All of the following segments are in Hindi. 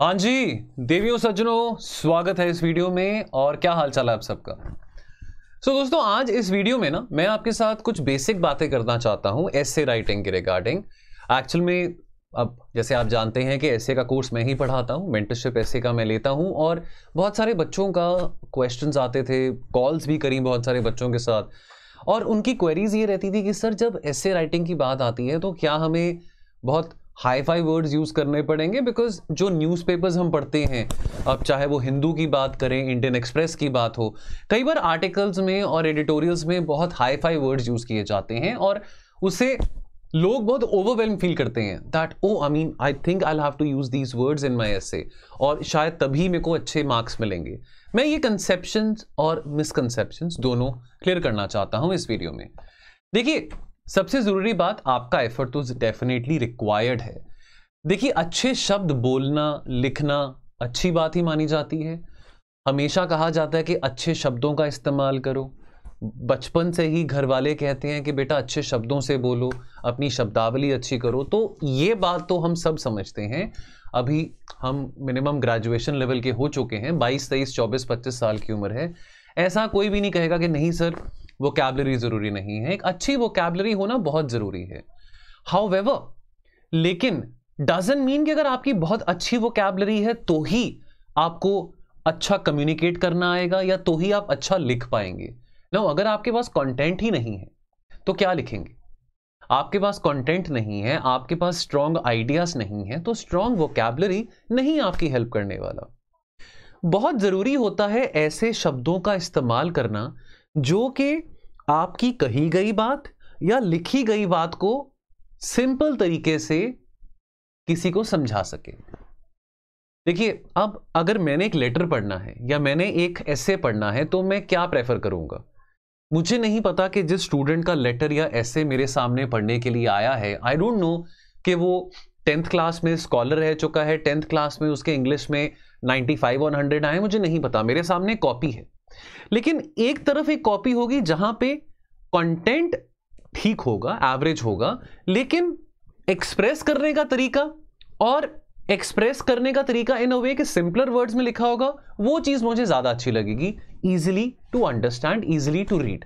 हाँ जी, देवियों सज्जनों, स्वागत है इस वीडियो में। और क्या हाल चाल है आप सबका। दोस्तों, आज इस वीडियो में ना मैं आपके साथ कुछ बेसिक बातें करना चाहता हूं एसे राइटिंग के रिगार्डिंग। एक्चुअल में अब जैसे आप जानते हैं कि एसे का कोर्स मैं ही पढ़ाता हूं, मेंटरशिप एसे का मैं लेता हूं और बहुत सारे बच्चों का क्वेश्चंस आते थे, कॉल्स भी करी बहुत सारे बच्चों के साथ। और उनकी क्वेरीज ये रहती थी कि सर, जब एसे राइटिंग की बात आती है तो क्या हमें बहुत हाई फाई वर्ड्स यूज करने पड़ेंगे, बिकॉज जो न्यूज़पेपर्स हम पढ़ते हैं, अब चाहे वो हिंदू की बात करें, इंडियन एक्सप्रेस की बात हो, कई बार आर्टिकल्स में और एडिटोरियल्स में बहुत हाई फाई वर्ड्स यूज किए जाते हैं और उससे लोग बहुत ओवरवेलम फील करते हैं that I think I have to use these words in my essay, और शायद तभी मेरे को अच्छे मार्क्स मिलेंगे। मैं ये कंसेप्शंस और मिसकंसेप्शंस दोनों क्लियर करना चाहता हूं इस वीडियो में। देखिए, सबसे जरूरी बात, आपका एफर्ट तो डेफिनेटली रिक्वायर्ड है। देखिए, अच्छे शब्द बोलना लिखना अच्छी बात ही मानी जाती है। हमेशा कहा जाता है कि अच्छे शब्दों का इस्तेमाल करो। बचपन से ही घर वाले कहते हैं कि बेटा अच्छे शब्दों से बोलो, अपनी शब्दावली अच्छी करो। तो ये बात तो हम सब समझते हैं। अभी हम मिनिमम ग्रेजुएशन लेवल के हो चुके हैं, 22, 23, 24, 25 साल की उम्र है। ऐसा कोई भी नहीं कहेगा कि नहीं सर, वोकैबुलरी जरूरी नहीं है। एक अच्छी वोकैबुलरी होना बहुत जरूरी है। हाउएवर, लेकिन डजंट मीन कि अगर आपकी बहुत अच्छी वोकैबुलरी है तो ही आपको अच्छा कम्युनिकेट करना आएगा या तो ही आप अच्छा लिख पाएंगे। नो, अगर आपके पास कंटेंट ही नहीं है तो क्या लिखेंगे। आपके पास कंटेंट नहीं है, आपके पास स्ट्रॉन्ग आइडियाज नहीं है, तो स्ट्रॉन्ग वोकैबुलरी नहीं आपकी हेल्प करने वाला। बहुत जरूरी होता है ऐसे शब्दों का इस्तेमाल करना जो कि आपकी कही गई बात या लिखी गई बात को सिंपल तरीके से किसी को समझा सके। देखिए, अब अगर मैंने एक लेटर पढ़ना है या मैंने एक एसे पढ़ना है तो मैं क्या प्रेफर करूंगा। मुझे नहीं पता कि जिस स्टूडेंट का लेटर या एसे मेरे सामने पढ़ने के लिए आया है, आई डोंट नो कि वो 10th क्लास में स्कॉलर रह चुका है, 10th क्लास में उसके इंग्लिश में 95 और 100 आए, मुझे नहीं पता। मेरे सामने कॉपी है, लेकिन एक तरफ एक कॉपी होगी जहां पे कंटेंट ठीक होगा, एवरेज होगा, लेकिन एक्सप्रेस करने का तरीका इन अ वे कि सिंपलर वर्ड्स में लिखा होगा, वो चीज मुझे ज्यादा अच्छी लगेगी। Easily to understand, easily to read.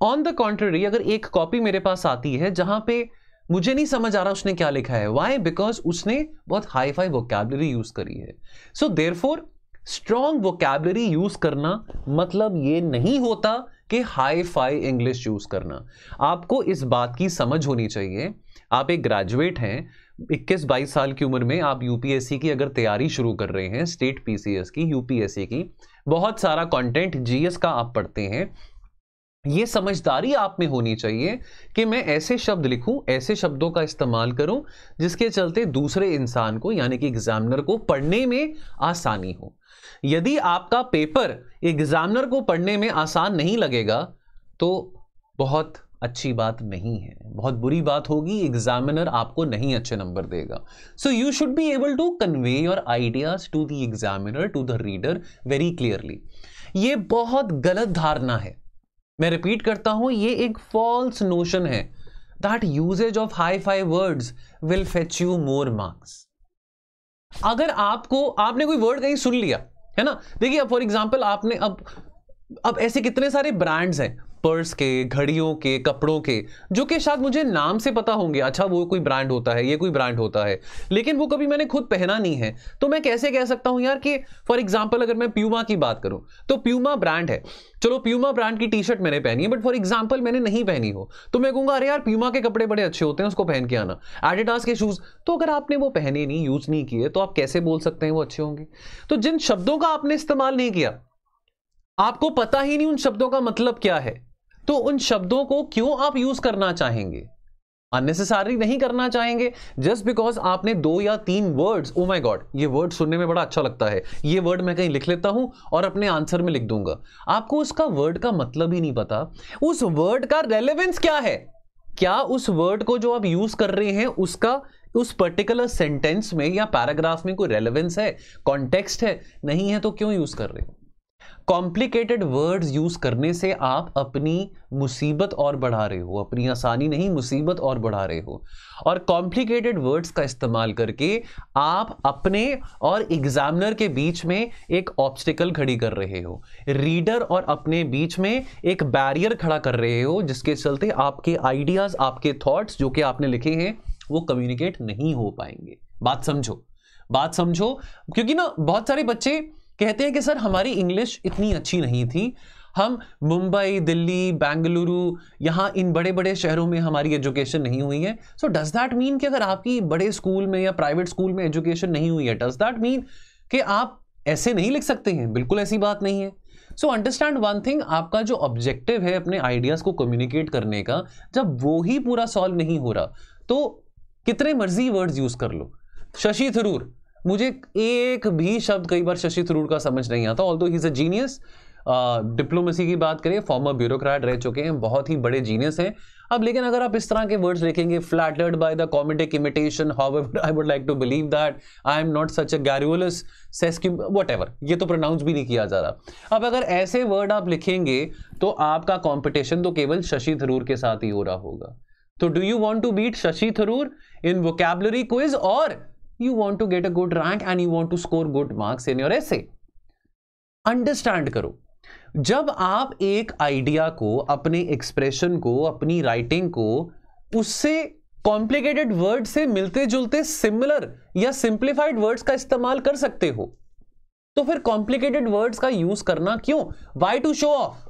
On the contrary, अगर एक कॉपी मेरे पास आती है जहां पे मुझे नहीं समझ आ रहा उसने क्या लिखा है, वाई, बिकॉज उसने बहुत हाई फाई वोकैबुलरी यूज करी है। So therefore strong vocabulary use करना मतलब ये नहीं होता कि हाई फाई इंग्लिश यूज करना। आपको इस बात की समझ होनी चाहिए। आप एक ग्रेजुएट हैं, 21-22 साल की उम्र में आप यूपीएससी की अगर तैयारी शुरू कर रहे हैं, स्टेट पीसीएस की, यूपीएससी की, बहुत सारा कंटेंट जीएस का आप पढ़ते हैं। ये समझदारी आप में होनी चाहिए कि मैं ऐसे शब्द लिखूं, ऐसे शब्दों का इस्तेमाल करूं जिसके चलते दूसरे इंसान को यानी कि एग्जामिनर को पढ़ने में आसानी हो। यदि आपका पेपर एग्जामिनर को पढ़ने में आसान नहीं लगेगा तो बहुत अच्छी बात नहीं है, बहुत बुरी बात होगी। एग्जामिनर आपको नहीं अच्छे नंबर देगा। So you should be able to convey your ideas to the examiner, to the reader very clearly. ये बहुत गलत धारणा है। मैं रिपीट करता हूं, ये एक फॉल्स नोशन है that usage of high fi words will fetch you more marks. अगर आपने कोई वर्ड कहीं सुन लिया है ना, देखिए अब फॉर एग्जांपल आपने अब ऐसे कितने सारे ब्रांड्स हैं, पर्स के, घड़ियों के, कपड़ों के, जो कि शायद मुझे नाम से पता होंगे, अच्छा वो कोई ब्रांड होता है, ये कोई ब्रांड होता है, लेकिन वो कभी मैंने खुद पहना नहीं है। तो मैं कैसे कह सकता हूं यार कि फॉर एग्जांपल अगर मैं प्यूमा की बात करूं तो प्यूमा ब्रांड है, चलो प्यूमा ब्रांड की टी शर्ट मैंने पहनी है, बट फॉर एग्जांपल मैंने नहीं पहनी हो तो मैं कहूंगा अरे यार प्यूमा के कपड़े बड़े अच्छे होते हैं, उसको पहन के आना। एडिडास के शूज, तो अगर आपने वो पहने नहीं, यूज नहीं किए, तो आप कैसे बोल सकते हैं वो अच्छे होंगे। तो जिन शब्दों का आपने इस्तेमाल नहीं किया, आपको पता ही नहीं उन शब्दों का मतलब क्या है, तो उन शब्दों को क्यों आप यूज करना चाहेंगे। अननेसेसरी नहीं करना चाहेंगे जस्ट बिकॉज आपने 2 या 3 वर्ड्स, ओ माय गॉड ये वर्ड सुनने में बड़ा अच्छा लगता है, ये वर्ड मैं कहीं लिख लेता हूं और अपने आंसर में लिख दूंगा। आपको उसका वर्ड का मतलब ही नहीं पता, उस वर्ड का रेलेवेंस क्या है, क्या उस वर्ड को जो आप यूज कर रहे हैं उसका उस पर्टिकुलर सेंटेंस में या पैराग्राफ में कोई रेलेवेंस है, कॉन्टेक्स्ट है, नहीं है तो क्यों यूज कर रहे हो। कॉम्प्लिकेटेड वर्ड्स यूज करने से आप अपनी मुसीबत और बढ़ा रहे हो, अपनी आसानी नहीं मुसीबत और बढ़ा रहे हो। और कॉम्प्लिकेटेड वर्ड्स का इस्तेमाल करके आप अपने और एग्जामिनर के बीच में एक ऑब्स्टिकल खड़ी कर रहे हो, रीडर और अपने बीच में एक बैरियर खड़ा कर रहे हो, जिसके चलते आपके आइडियाज, आपके थॉट्स जो कि आपने लिखे हैं वो कम्युनिकेट नहीं हो पाएंगे। बात समझो, बात समझो। क्योंकि ना बहुत सारे बच्चे कहते हैं कि सर हमारी इंग्लिश इतनी अच्छी नहीं थी, हम मुंबई, दिल्ली, बेंगलुरु, यहाँ इन बड़े बड़े शहरों में हमारी एजुकेशन नहीं हुई है। सो डज दैट मीन कि अगर आपकी बड़े स्कूल में या प्राइवेट स्कूल में एजुकेशन नहीं हुई है, डज दैट मीन कि आप ऐसे नहीं लिख सकते हैं? बिल्कुल ऐसी बात नहीं है। सो अंडरस्टैंड वन थिंग, आपका जो ऑब्जेक्टिव है अपने आइडियाज को कम्युनिकेट करने का, जब वो ही पूरा सॉल्व नहीं हो रहा तो कितने मर्जी वर्ड्स यूज कर लो। शशि थरूर, मुझे एक भी शब्द कई बार शशि थरूर का समझ नहीं आता, although he is a genius. Diplomacy की बात करें, फॉर्मर ब्यूरोक्रेट रह चुके हैं, बहुत ही बड़े जीनियस हैं। अब लेकिन अगर आप इस तरह के वर्ड्स लिखेंगे, flattered by the comedic imitation, however I would like to believe that I am not such a garrulous sesqui whatever, ये तो प्रोनाउंस भी नहीं किया जा रहा। अब अगर ऐसे वर्ड आप लिखेंगे तो आपका कंपटीशन तो केवल शशि थरूर के साथ ही हो रहा होगा। तो do you want to beat Shashi Tharoor in vocabulary quiz, और you want to get a good rank and you want to score good marks in your essay? Understand करो, जब आप एक आइडिया को, अपने एक्सप्रेशन को, अपनी राइटिंग को उससे कॉम्प्लिकेटेड वर्ड से मिलते जुलते सिमिलर या सिंप्लीफाइड वर्ड्स का इस्तेमाल कर सकते हो, तो फिर कॉम्प्लिकेटेड वर्ड्स का यूज करना क्यों? Why to show off,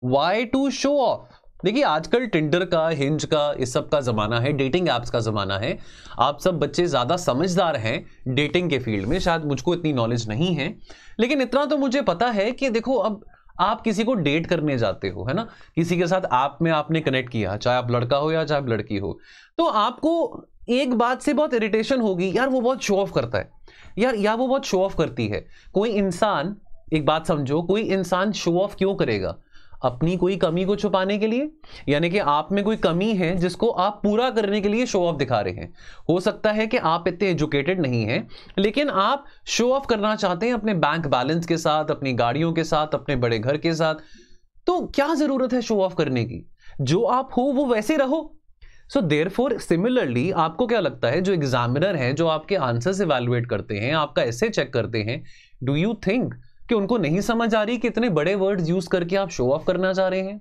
why to show off. देखिए आजकल टिंडर का, हिंज का, इस सब का जमाना है, डेटिंग एप्स का जमाना है। आप सब बच्चे ज्यादा समझदार हैं डेटिंग के फील्ड में, शायद मुझको इतनी नॉलेज नहीं है, लेकिन इतना तो मुझे पता है कि देखो अब आप किसी को डेट करने जाते हो, है ना, किसी के साथ आप में आपने कनेक्ट किया, चाहे आप लड़का हो या चाहे आप लड़की हो, तो आपको एक बात से बहुत इरिटेशन होगी, यार वो बहुत शो ऑफ करता है, यार या वो बहुत शो ऑफ करती है। कोई इंसान, एक बात समझो, कोई इंसान शो ऑफ क्यों करेगा? अपनी कोई कमी को छुपाने के लिए, यानी कि आप में कोई कमी है जिसको आप पूरा करने के लिए शो ऑफ दिखा रहे हैं। हो सकता है कि आप इतने एजुकेटेड नहीं हैं, लेकिन आप शो ऑफ करना चाहते हैं अपने बैंक बैलेंस के साथ, अपनी गाड़ियों के साथ, अपने बड़े घर के साथ। तो क्या जरूरत है शो ऑफ करने की? जो आप हो वो वैसे रहो। सो देयरफॉर सिमिलरली आपको क्या लगता है, जो एग्जामिनर हैं, जो आपके आंसर्स इवैल्यूएट करते हैं, आपका एसे चेक करते हैं, डू यू थिंक कि उनको नहीं समझ आ रही कि इतने बड़े वर्ड्स यूज करके आप शो ऑफ करना चाह रहे हैं?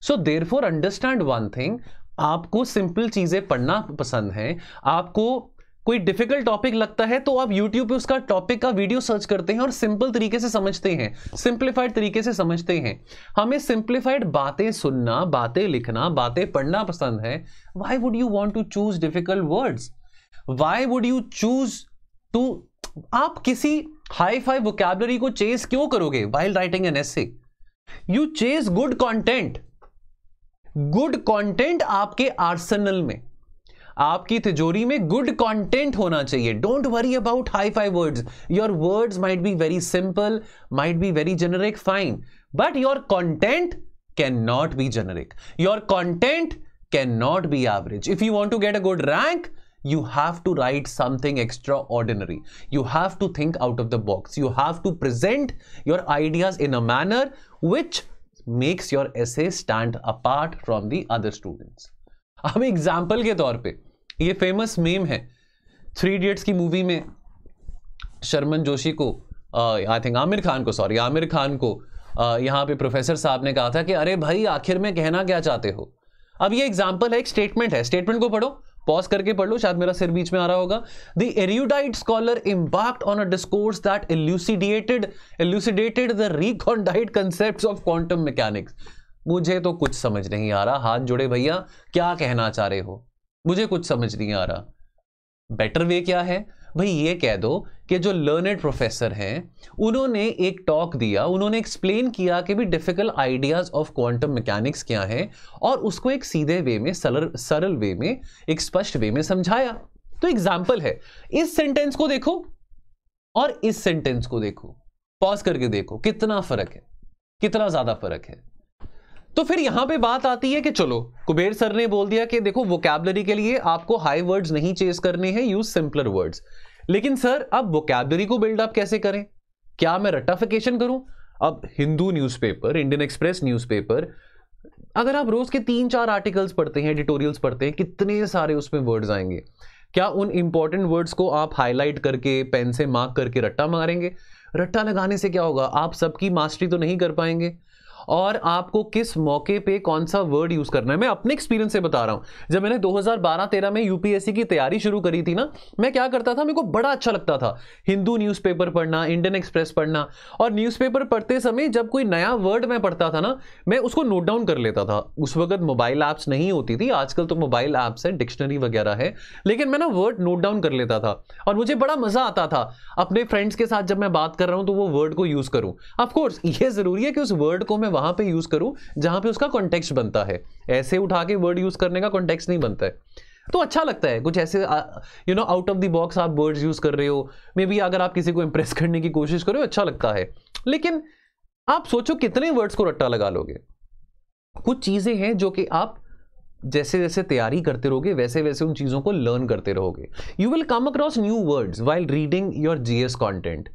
So therefore understand one thing, आपको सिंपल चीजें पढ़ना पसंद है, आपको कोई डिफिकल्ट टॉपिक लगता है तो आप YouTube पे उसका टॉपिक का वीडियो सर्च करते हैं और सिंपल तरीके से समझते हैं, सिंप्लीफाइड तरीके से समझते हैं। हमें सिंप्लीफाइड बातें सुनना, बातें लिखना, बातें पढ़ना पसंद है। Why would you want to choose difficult words? Why would you choose to, आप किसी हाई फाई वोकैबुलरी को चेस क्यों करोगे while writing an essay? You chase good content. Good content आपके आर्सेनल में, आपकी तिजोरी में गुड कंटेंट होना चाहिए। Don't worry about hi fi words. Your words might be very simple, might be very generic, fine, but your content can not be generic, your content can not be average. If you want to get a good rank, you have to write something extraordinary. You have to think out of the box. You have to present your ideas in a manner which makes your essay stand apart from the other students. अब एग्जाम्पल के तौर पे ये फेमस मीम है, 3 Idiots की मूवी में शर्मन जोशी को, आई थिंक आमिर खान को यहाँ पे प्रोफेसर साहब ने कहा था कि अरे भाई आखिर में कहना क्या चाहते हो। अब ये एग्जाम्पल है, एक स्टेटमेंट है, स्टेटमेंट को पढ़ो, पॉज करके पढ़ लो, शायद मेरा सिर बीच में आ रहा होगा। The erudite scholar embarked on a discourse that elucidated the recondite concepts of quantum mechanics. मुझे तो कुछ समझ नहीं आ रहा, हाथ जोड़े भैया, क्या कहना चाह रहे हो? मुझे कुछ समझ नहीं आ रहा। बेटर वे क्या है भाई, ये कह दो कि जो लर्नेड प्रोफेसर हैं उन्होंने एक टॉक दिया, उन्होंने एक्सप्लेन किया कि भी difficult ideas of quantum mechanics क्या हैं, और उसको एक सीधे वे में, सरल वे में, एक स्पष्ट वे में समझाया। तो एग्जाम्पल है, इस सेंटेंस को देखो और इस सेंटेंस को देखो, पॉज करके देखो कितना फर्क है, कितना ज्यादा फर्क है। तो फिर यहां पे बात आती है कि चलो कुबेर सर ने बोल दिया कि देखो वोकैबुलरी के लिए आपको हाई वर्ड्स नहीं चेस करने हैं, यूज सिंपलर वर्ड्स। लेकिन सर अब वोकैबुलरी को बिल्डअप कैसे करें? क्या मैं रट्टाफिकेशन करूं? अब Hindu newspaper, Indian express newspaper, अगर आप रोज के 3-4 आर्टिकल्स पढ़ते हैं, एडिटोरियल्स पढ़ते हैं, कितने सारे उसमें वर्ड्स आएंगे। क्या उन इंपॉर्टेंट वर्ड्स को आप हाईलाइट करके पेन से मार्क करके रट्टा मारेंगे? रट्टा लगाने से क्या होगा? आप सबकी मास्टरी तो नहीं कर पाएंगे, और आपको किस मौके पे कौन सा वर्ड यूज करना है। मैं अपने एक्सपीरियंस से बता रहा हूं। जब मैंने 2012-13 में यूपीएससी की तैयारी शुरू करी थी ना, मैं क्या करता था, मेरे को बड़ा अच्छा लगता था हिंदू न्यूज़पेपर पढ़ना, इंडियन एक्सप्रेस पढ़ना। और न्यूज़पेपर पढ़ते समय जब कोई नया वर्ड मैं पढ़ता था ना, मैं उसको नोट डाउन कर लेता था। उस वक्त मोबाइल ऐप्स नहीं होती थी, आजकल तो मोबाइल ऐप्स है, डिक्शनरी वगैरह है, लेकिन मैं ना वर्ड नोट डाउन कर लेता था और मुझे बड़ा मजा आता था अपने फ्रेंड्स के साथ जब मैं बात कर रहा हूं तो वो वर्ड को यूज करूं। ऑफ कोर्स ये जरूरी है कि उस वर्ड को मैं वहां पे यूज करूं जहां पे उसका कॉन्टेक्स्ट बनता है। ऐसे उठा के वर्ड यूज करने का कॉन्टेक्स्ट नहीं बनता है, तो अच्छा लगता है कुछ ऐसे आउट ऑफ द बॉक्स आप वर्ड्स यूज कर रहे हो। मे बी अगर आप किसी को इंप्रेस करने की कोशिश करो, अच्छा लगता है। लेकिन आप सोचो कितने वर्ड्स को रट्टा लगा लोगे। कुछ चीजें हैं जो कि आप जैसे जैसे तैयारी करते रहोगे वैसे वैसे उन चीजों को लर्न करते रहोगे। You will come across new words while reading your GS content,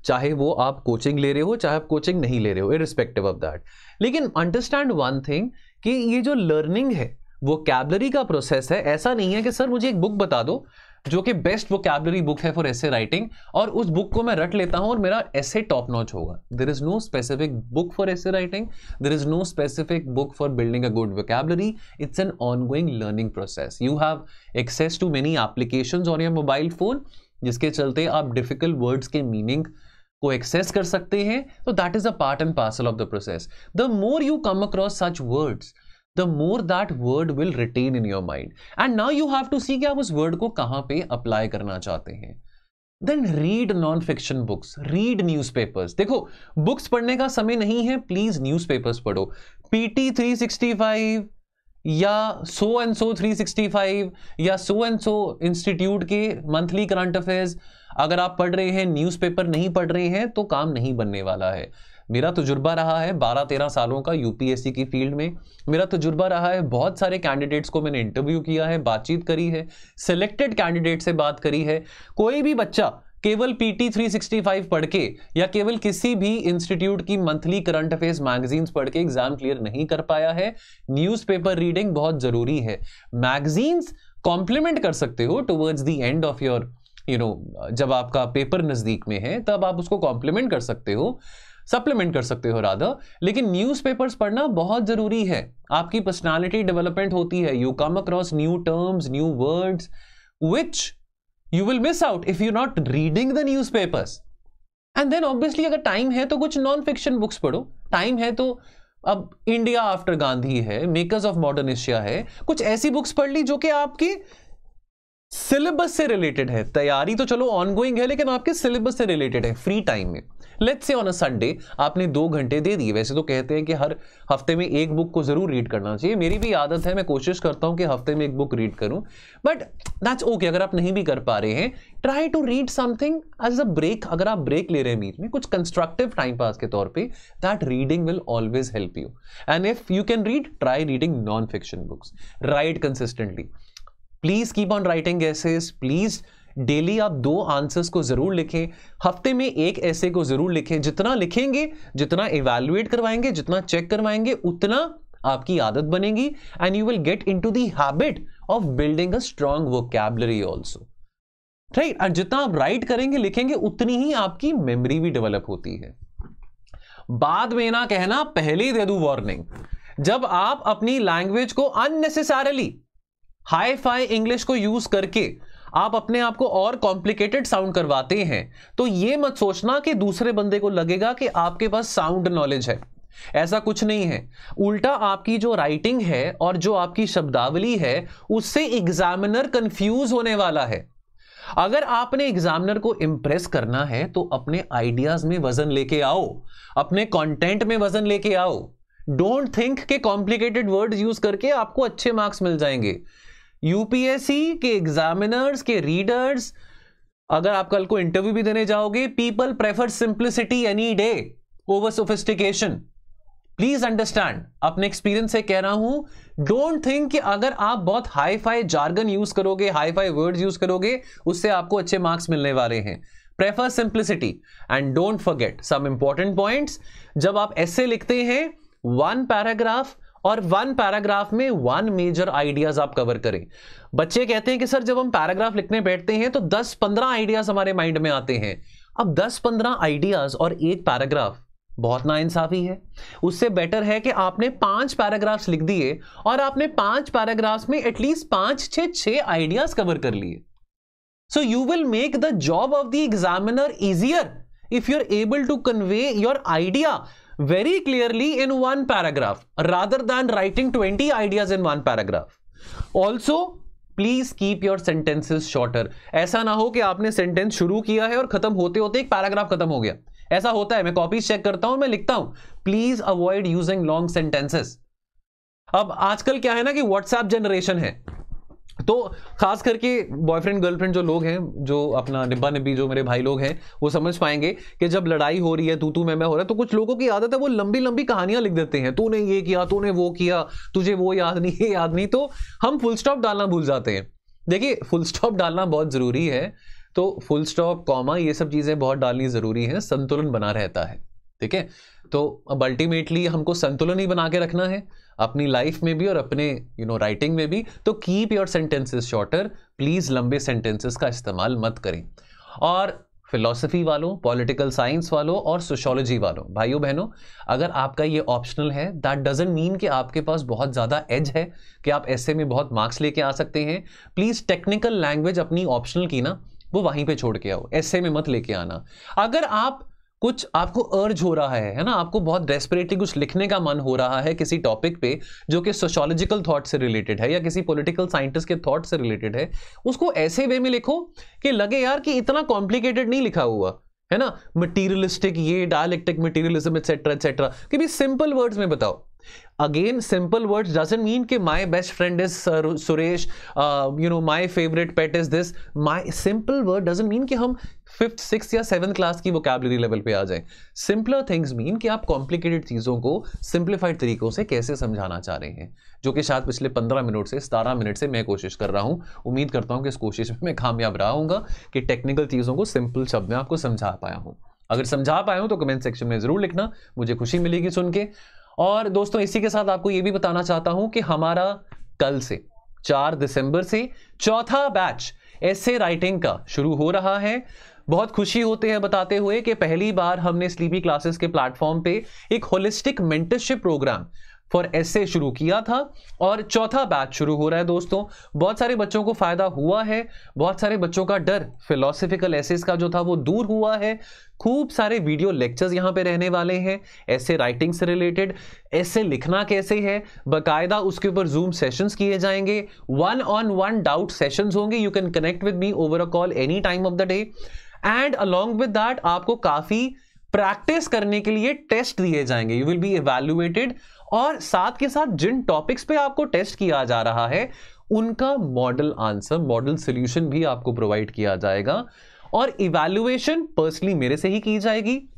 चाहे वो आप कोचिंग ले रहे हो चाहे आप कोचिंग नहीं ले रहे हो, इररिस्पेक्टिव ऑफ दैट। लेकिन अंडरस्टैंड वन थिंग कि ये जो लर्निंग है, वोकैबुलरी का प्रोसेस है। ऐसा नहीं है कि सर मुझे एक बुक बता दो जो कि बेस्ट वोकैबुलरी बुक है फॉर एसे राइटिंग, और उस बुक को मैं रट लेता हूं और मेरा एसे टॉप नॉच होगा। There is no specific book for essay writing, there is no specific book for building a good vocabulary. It's an ongoing learning process. You have access to many applications on your mobile phone, जिसके चलते आप डिफिकल्ट वर्ड्स के मीनिंग को एक्सेस कर सकते हैं। तो that is a part and parcel of the process. The more you come across such words, the more that word will retain in your mind, and now you have to see कि आप उस word को कहां पे apply करना चाहते हैं। Then read non-fiction books, read newspapers। देखो books पढ़ने का समय नहीं है, प्लीज न्यूज़पेपर्स पढ़ो। PT 365 या so and so 365 या so and so इंस्टीट्यूट के मंथली करंट अफेयर्स अगर आप पढ़ रहे हैं, न्यूज़पेपर नहीं पढ़ रहे हैं, तो काम नहीं बनने वाला है। मेरा तजुर्बा रहा है 12-13 सालों का यूपीएससी की फील्ड में। मेरा तजुर्बा रहा है, बहुत सारे कैंडिडेट्स को मैंने इंटरव्यू किया है, बातचीत करी है, सिलेक्टेड कैंडिडेट से बात करी है। कोई भी बच्चा केवल PT 365 पढ़ के या केवल किसी भी इंस्टीट्यूट की मंथली करंट अफेयर्स मैगजीन्स पढ़ के एग्जाम क्लियर नहीं कर पाया है। न्यूज़पेपर रीडिंग बहुत जरूरी है। मैगजीन्स कॉम्प्लीमेंट कर सकते हो towards the end of your जब आपका पेपर नजदीक में है तब आप उसको कॉम्प्लीमेंट कर सकते हो, सप्लीमेंट कर सकते हो रादर, लेकिन न्यूज़पेपर्स पढ़ना बहुत जरूरी है। आपकी पर्सनालिटी डेवलपमेंट होती है। You come across new terms, new words which you will miss out if you not reading the newspapers. And then obviously अगर टाइम है तो कुछ नॉन फिक्शन बुक्स पढ़ो। टाइम है तो अब इंडिया आफ्टर गांधी है, मेकर्स ऑफ मॉडर्न एशिया है, कुछ ऐसी बुक्स पढ़ ली जो कि आपकी सिलेबस से रिलेटेड है। तैयारी तो चलो ऑनगोइंग है, लेकिन आपके सिलेबस से रिलेटेड है। फ्री टाइम में let's say on a Sunday आपने 2 घंटे दे दिए। वैसे तो कहते हैं कि हर हफ्ते में एक बुक को जरूर रीड करना चाहिए। मेरी भी आदत है, मैं कोशिश करता हूं कि हफ्ते में एक बुक रीड करूं, बट दैट्स ओके। अगर आप नहीं भी कर पा रहे हैं, try to read something as a break. अगर आप ब्रेक ले रहे हैं बीच में कुछ कंस्ट्रक्टिव टाइम पास के तौर पे, that reading will always help you. And if you can read, try reading non fiction books. Write consistently, please keep on writing essays. Please daily आप 2 आंसर्स को जरूर लिखें, हफ्ते में 1 ऐसे को जरूर लिखें। जितना लिखेंगे, जितना इवैल्यूएट करवाएंगे, जितना चेक करवाएंगे, उतना आपकी आदत बनेगी and you will get into the habit of building a strong vocabulary also, right. और जितना आप राइट करेंगे, लिखेंगे, उतनी ही आपकी मेमोरी भी डेवलप होती है। बाद में ना कहना, पहले ही दे दूं वार्निंग, जब आप अपनी लैंग्वेज को अननेसेसरली हाई फाई इंग्लिश को यूज करके आप अपने आप को और कॉम्प्लिकेटेड साउंड करवाते हैं, तो यह मत सोचना कि दूसरे बंदे को लगेगा कि आपके पास साउंड नॉलेज है। ऐसा कुछ नहीं है। उल्टा आपकी जो राइटिंग है और जो आपकी शब्दावली है, उससे एग्जामिनर कंफ्यूज होने वाला है। अगर आपने एग्जामिनर को इंप्रेस करना है तो अपने आइडियाज में वजन लेके आओ, अपने कंटेंट में वजन लेके आओ। डोंट थिंक कि कॉम्प्लिकेटेड वर्ड्स यूज करके आपको अच्छे मार्क्स मिल जाएंगे। यूपीएससी के एग्जामिनर्स के रीडर्स, अगर आप कल को इंटरव्यू भी देने जाओगे, people prefer simplicity any day over sophistication. Please understand, अपने एक्सपीरियंस से कह रहा हूं। डोंट थिंक कि अगर आप बहुत हाई फाई जार्गन यूज करोगे, हाई फाई वर्ड्स यूज करोगे, उससे आपको अच्छे मार्क्स मिलने वाले हैं। Prefer simplicity and don't forget some important points. जब आप ऐसे लिखते हैं 1 पैराग्राफ और 1 पैराग्राफ में 1 मेजर आइडियाज आप कवर करें। बच्चे कहते हैं कि सर जब हम पैराग्राफ लिखने बैठते हैं तो 10-15 आइडियाज हमारे माइंड में आते हैं। अब 10-15 आइडियाज और 1 पैराग्राफ बहुत नाइंसाफी है। उससे बेटर है कि आपने 5 पैराग्राफ्स लिख दिए और आपने 5 पैराग्राफ्स में एटलीस्ट 5-6 आइडियाज कवर कर लिए। So you will make the job of the examiner easier if you are able to convey your idea very clearly in 1 paragraph rather than writing 20 ideas in 1 paragraph. Also, please keep your sentences shorter. ऐसा ना हो कि आपने सेंटेंस शुरू किया है और खत्म होते होते एक पैराग्राफ खत्म हो गया। ऐसा होता है, मैं कॉपीज चेक करता हूं, मैं लिखता हूं। Please avoid using long sentences. अब आजकल क्या है ना कि व्हाट्सएप जनरेशन है, तो खास करके बॉयफ्रेंड गर्लफ्रेंड जो लोग हैं, जो अपना निब्बा निब्बी जो मेरे भाई लोग हैं, वो समझ पाएंगे कि जब लड़ाई हो रही है, तू मैं हो रहा है, तो कुछ लोगों की आदत है वो लंबी लंबी कहानियां लिख देते हैं। तूने ये किया, तूने वो किया, तुझे वो याद नहीं, ये याद नहीं, तो हम फुल स्टॉप डालना भूल जाते हैं। देखिए, फुल स्टॉप डालना बहुत जरूरी है, तो फुल स्टॉप, कॉमा, ये सब चीजें बहुत डालनी जरूरी है, संतुलन बना रहता है। ठीक है, तो अब अल्टीमेटली हमको संतुलन ही बना के रखना है अपनी लाइफ में भी और अपने राइटिंग में भी। तो keep your sentences shorter, please लंबे सेंटेंसेस का इस्तेमाल मत करें। और फिलॉसफी वालों, पॉलिटिकल साइंस वालों और सोशियोलॉजी वालों, भाइयों बहनों, अगर आपका ये ऑप्शनल है, दैट डजंट मीन कि आपके पास बहुत ज्यादा एज है कि आप ऐसे में बहुत मार्क्स लेके आ सकते हैं। प्लीज टेक्निकल लैंग्वेज अपनी ऑप्शनल की ना, वो वहीं पे छोड़ के आओ, ऐसे में मत लेके आना। अगर आपको अर्ज हो रहा है ना, आपको बहुत डेस्परेटली कुछ लिखने का मन हो रहा है किसी टॉपिक पे जो कि सोशियोलॉजिकल थॉट से रिलेटेड है या किसी पॉलिटिकल साइंटिस्ट के थॉट से रिलेटेड है, उसको ऐसे वे में लिखो कि लगे यार कि इतना कॉम्प्लिकेटेड नहीं लिखा हुआ है ना, मटीरियलिस्टिक, ये डायलेक्टिक मटीरियलिज्म एटसेट्रा एटसेट्रा, कि भी सिंपल वर्ड्स में बताओ। Again, simple words doesn't mean कि my best friend is Suresh, my favourite pet is this. My simple word doesn't mean कि हम 5th, 6th या 7th क्लास की वोकैबुलरी लेवल पे आ जाए। सिंपलर थिंग्स मीन कि आप कॉम्प्लिकेटेड चीजों को सिंप्लीफाइड तरीकों से कैसे समझाना चाह रहे हैं, जो कि शायद पिछले 15 मिनट से 17 मिनट से मैं कोशिश कर रहा हूं। उम्मीद करता हूं कि इस कोशिश में मैं कामयाब रहा हूंगा कि टेक्निकल चीजों को सिंपल शब्द में आपको समझा पाया हूं। अगर समझा पाया हूं तो कमेंट सेक्शन में जरूर लिखना, मुझे खुशी मिलेगी सुन के। और दोस्तों, इसी के साथ आपको यह भी बताना चाहता हूं कि हमारा कल से 4 दिसंबर से 4था बैच एसे राइटिंग का शुरू हो रहा है। बहुत खुशी होते हैं बताते हुए कि पहली बार हमने स्लीपी क्लासेस के प्लेटफॉर्म पे एक होलिस्टिक मेंटरशिप प्रोग्राम फॉर एसे शुरू किया था और 4था बैच शुरू हो रहा है। दोस्तों, बहुत सारे बच्चों को फायदा हुआ है, बहुत सारे बच्चों का डर फिलोसफिकल एसेस का जो था वो दूर हुआ है। खूब सारे वीडियो लेक्चर्स यहां पे रहने वाले हैं ऐसे राइटिंग से रिलेटेड, ऐसे लिखना कैसे है, बाकायदा उसके ऊपर जूम सेशंस किए जाएंगे, 1-on-1 डाउट सेशंस होंगे। You can connect with me over a call any time of the day, and along with that आपको काफी प्रैक्टिस करने के लिए टेस्ट दिए जाएंगे। यू विल बी इवैल्यूएटेड, और साथ के साथ जिन टॉपिक्स पे आपको टेस्ट किया जा रहा है उनका मॉडल आंसर, मॉडल सॉल्यूशन भी आपको प्रोवाइड किया जाएगा। और इवैल्यूएशन पर्सनली मेरे से ही की जाएगी,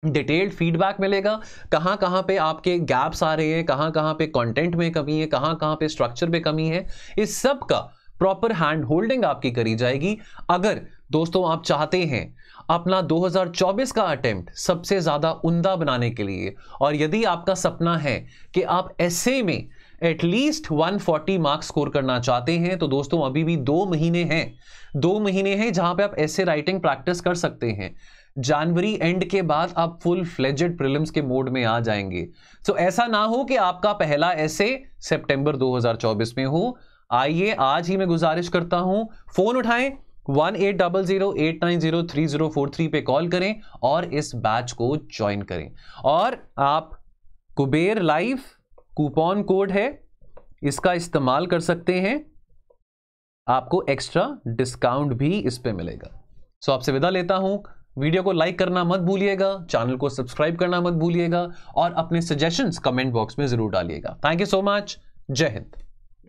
डिटेल्ड फीडबैक मिलेगा, कहां कहां पे आपके गैप्स आ रहे हैं, कहां कहां पे कंटेंट में कमी है, कहां कहां पे स्ट्रक्चर में कमी है, इस सब का प्रॉपर हैंड होल्डिंग आपकी करी जाएगी। अगर दोस्तों आप चाहते हैं अपना 2024 का अटेम्प्ट सबसे ज्यादा उम्दा बनाने के लिए, और यदि आपका सपना है कि आप एसे में एटलीस्ट 140 मार्क्स स्कोर करना चाहते हैं, तो दोस्तों अभी भी 2 महीने हैं, 2 महीने हैं जहां पे आप ऐसे राइटिंग प्रैक्टिस कर सकते हैं। जनवरी एंड के बाद आप फुल फ्लेजेड प्रीलिम्स के मोड में आ जाएंगे। तो ऐसा ना हो कि आपका पहला ऐसे सितंबर 2024 में हो। आइए, आज ही मैं गुजारिश करता हूं, फोन उठाएं, 1800-890-3043 पे कॉल करें और इस बैच को ज्वाइन करें। और आप कुबेर लाइव कूपन कोड है, इसका इस्तेमाल कर सकते हैं, आपको एक्स्ट्रा डिस्काउंट भी इस पे मिलेगा। सो आपसे विदा लेता हूं, वीडियो को लाइक करना मत भूलिएगा, चैनल को सब्सक्राइब करना मत भूलिएगा और अपने सजेशंस कमेंट बॉक्स में जरूर डालिएगा। थैंक यू सो मच, जय हिंद।